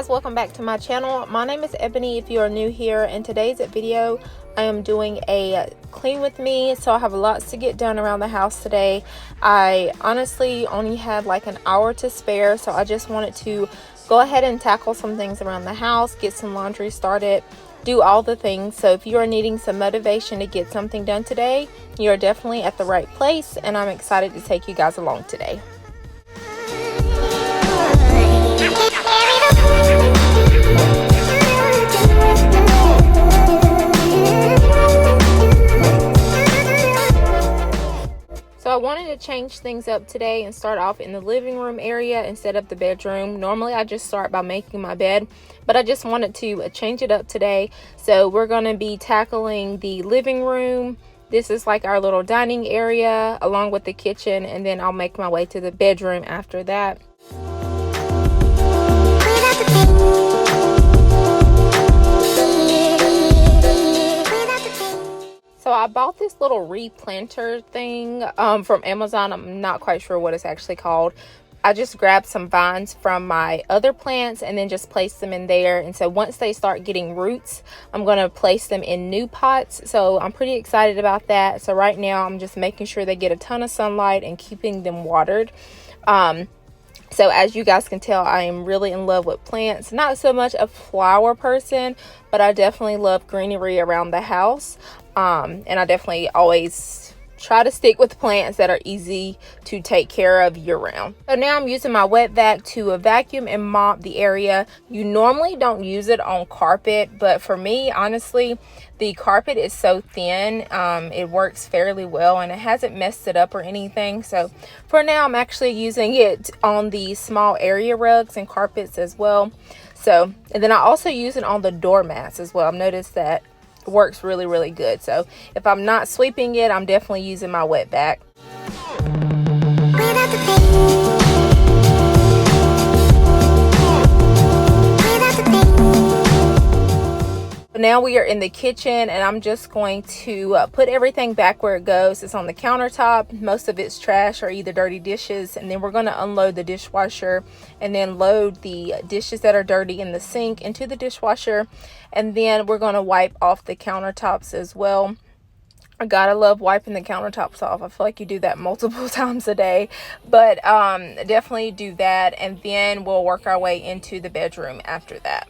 guys, welcome back to my channel. My name is Ebony if you are new here. In today's video I am doing a clean with me, so I have lots to get done around the house today. I honestly only had like an hour to spare, so I just wanted to go ahead and tackle some things around the house, get some laundry started, do all the things. So if you are needing some motivation to get something done today, you're definitely at the right place, and I'm excited to take you guys along today. So I wanted to change things up today and start off in the living room area instead of the bedroom. Normally I just start by making my bed, but I just wanted to change it up today. So we're going to be tackling the living room. This is like our little dining area along with the kitchen, and then I'll make my way to the bedroom after that. So I bought this little replanter thing from Amazon. I'm not quite sure what it's actually called. I just grabbed some vines from my other plants and then just placed them in there. And so once they start getting roots, I'm going to place them in new pots. So I'm pretty excited about that. So right now I'm just making sure they get a ton of sunlight and keeping them watered. So as you guys can tell, I am really in love with plants. Not so much a flower person, but I definitely love greenery around the house. And I definitely always try to stick with plants that are easy to take care of year round. So now I'm using my wet vac to vacuum and mop the area. You normally don't use it on carpet, but for me, honestly, the carpet is so thin, it works fairly well and it hasn't messed it up or anything. So for now, I'm actually using it on the small area rugs and carpets as well. So, and then I also use it on the doormats as well. I've noticed that it works really good. So if I'm not sweeping it, I'm definitely using my wet vac. Now we are in the kitchen, and I'm just going to put everything back where it goes. It's on the countertop. Most of it's trash or either dirty dishes, and then we're going to unload the dishwasher and then load the dishes that are dirty in the sink into the dishwasher, and then we're going to wipe off the countertops as well. I gotta love wiping the countertops off. I feel like you do that multiple times a day, but definitely do that, and then we'll work our way into the bedroom after that.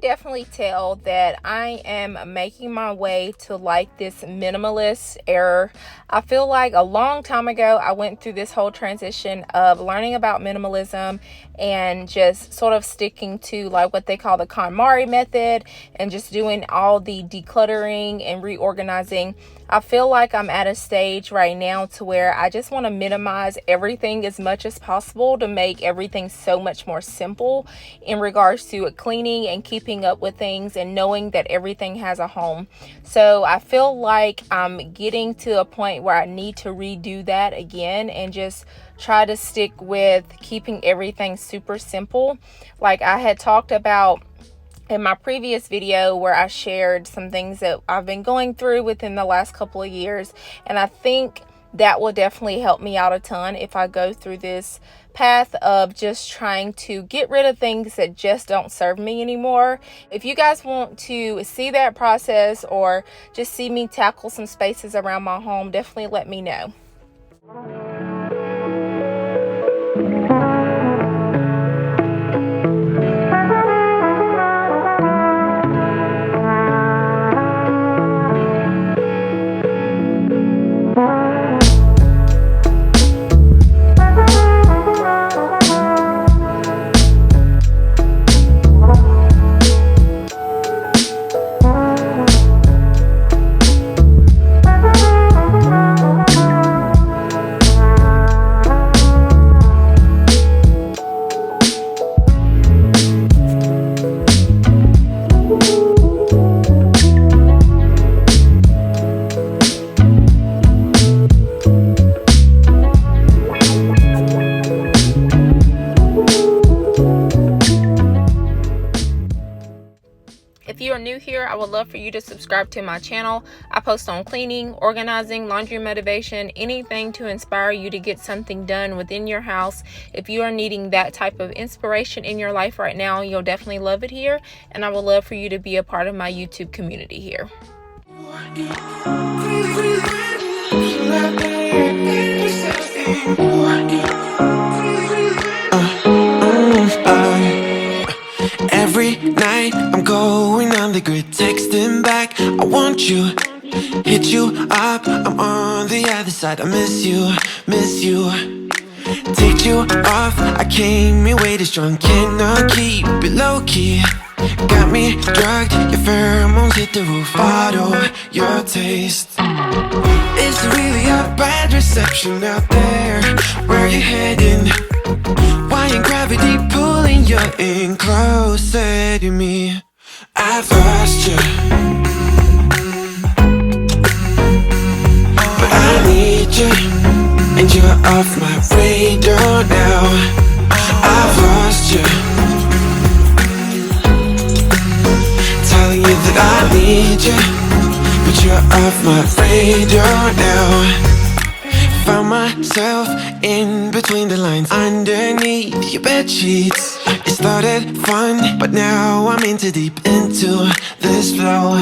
Definitely tell that I am making my way to like this minimalist era. I feel like a long time ago I went through this whole transition of learning about minimalism and just sort of sticking to like what they call the KonMari method and just doing all the decluttering and reorganizing. I feel like I'm at a stage right now to where I just want to minimize everything as much as possible to make everything so much more simple in regards to cleaning and keeping up with things and knowing that everything has a home. So I feel like I'm getting to a point where I need to redo that again and just try to stick with keeping everything super simple. Like I had talked about in my previous video where I shared some things that I've been going through within the last couple of years, and I think that will definitely help me out a ton if I go through this path of just trying to get rid of things that just don't serve me anymore. If you guys want to see that process or just see me tackle some spaces around my home, definitely let me know. If you are new here, I would love for you to subscribe to my channel. I post on cleaning, organizing, laundry motivation, anything to inspire you to get something done within your house. If you are needing that type of inspiration in your life right now, you'll definitely love it here. And I would love for you to be a part of my YouTube community here. Every night I'm going on the grid, texting back, I want you, hit you up, I'm on the other side, I miss you, take you off, I came here way too strong, cannot keep it low key, got me drugged, your pheromones hit the roof, auto, your taste, it's really a bad reception out there, where you heading? Why ain't gravity pulling you in closer to me? I've lost you, but I need you, and you're off my radar now. I've lost you, telling you that I need you, but you're off my radar now. Found myself in between the lines, underneath your bed sheets. It started fun, but now I'm in too deep into this flow.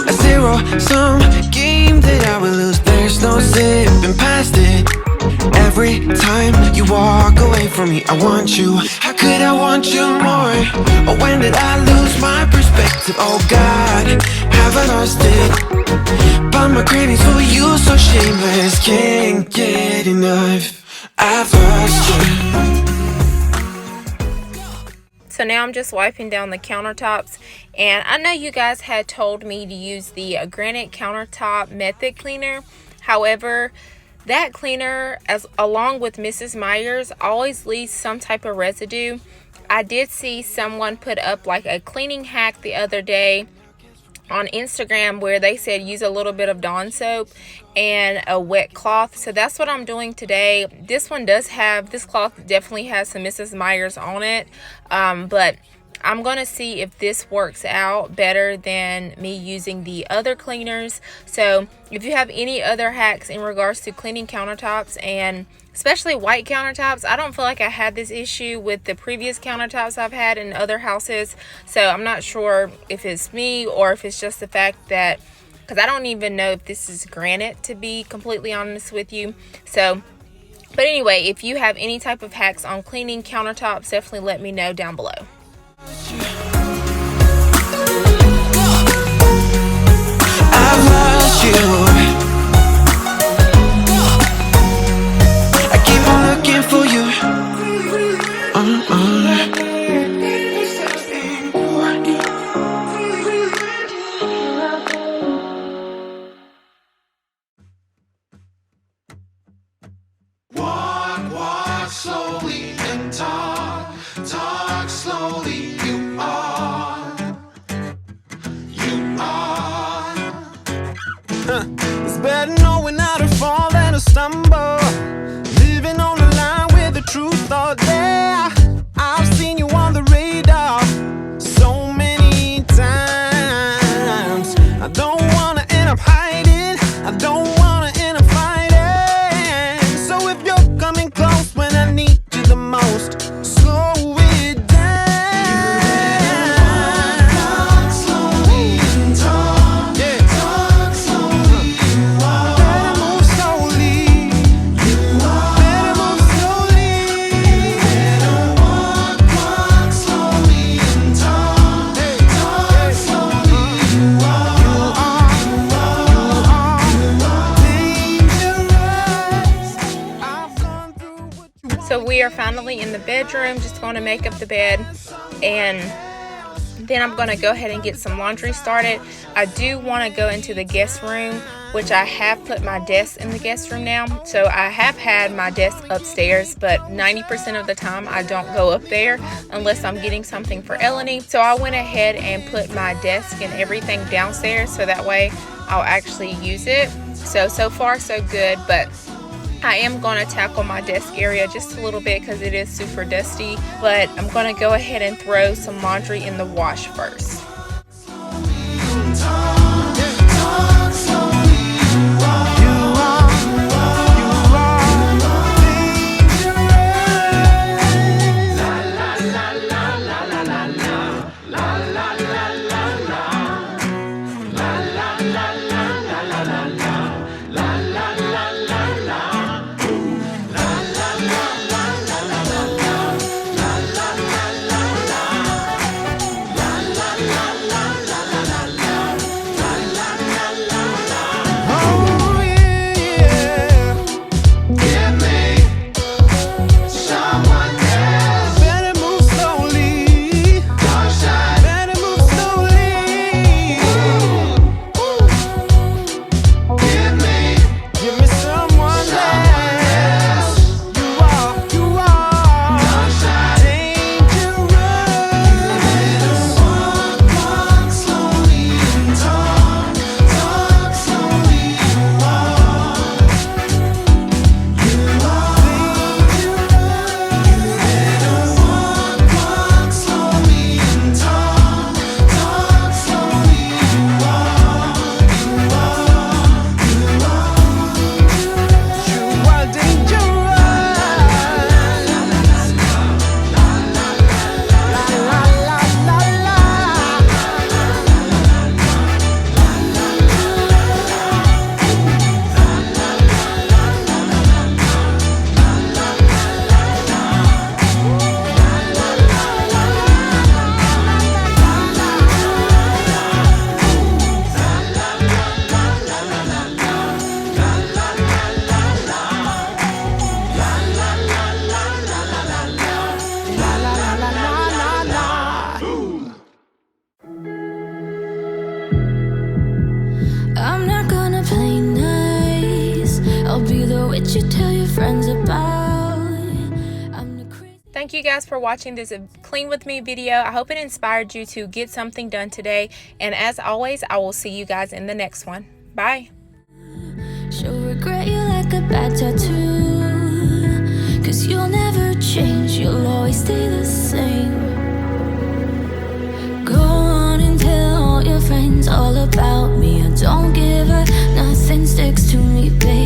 A zero-sum game that I will lose, there's no zipping past it. Every time you walk away from me, I want you. How could I want you more? Or when did I lose my perspective? Oh God, have I lost it? But my cravings for you so shameless, can't get enough. I've lost you. So now I'm just wiping down the countertops, and I know you guys had told me to use the granite countertop method cleaner. However, that cleaner, along with Mrs. Meyer's, always leaves some type of residue. I did see someone put up like a cleaning hack the other day on Instagram where they said use a little bit of Dawn soap and a wet cloth. So that's what I'm doing today. This cloth definitely has some Mrs. Meyer's on it, but I'm gonna see if this works out better than me using the other cleaners. So if you have any other hacks in regards to cleaning countertops, and especially white countertops, I don't feel like I had this issue with the previous countertops I've had in other houses. So I'm not sure if it's me or if it's just the fact that, because I don't even know if this is granite, to be completely honest with you. So, but anyway, if you have any type of hacks on cleaning countertops, definitely let me know down below. I've lost you. I keep on looking for you. Walk slowly and talk slowly. at knowing how to fall and to stumble, living on the line with the truth all day. I've seen you on the radar so many times. I don't wanna end up hiding, I don't wanna end up fighting. So if you're coming close when I need you the most, slow it down. Talk slowly and talk, talk slowly and walk. Better move slowly, better move slowly. Better walk slowly and talk, talk slowly and walk. You are dangerous. I've gone through what you want. So we are finally in the bedroom, just going to make up the bed, and then I'm going to go ahead and get some laundry started. I do want to go into the guest room, which I have put my desk in the guest room now. So I have had my desk upstairs, but 90% of the time I don't go up there unless I'm getting something for Eleni. So I went ahead and put my desk and everything downstairs so that way I'll actually use it. So far so good, but I am going to tackle my desk area just a little bit because it is super dusty, but I'm going to go ahead and throw some laundry in the wash first. I'm not gonna play nice. I'll be the witch you tell your friends about. I'm the crazy. Thank you guys for watching this Clean With Me video. I hope it inspired you to get something done today. And as always, I will see you guys in the next one. Bye. She'll regret you like a bad tattoo. 'Cause you'll never change, you'll always stay the same. Go on and tell all your friends all about me. I don't give a nothing sticks to me, baby.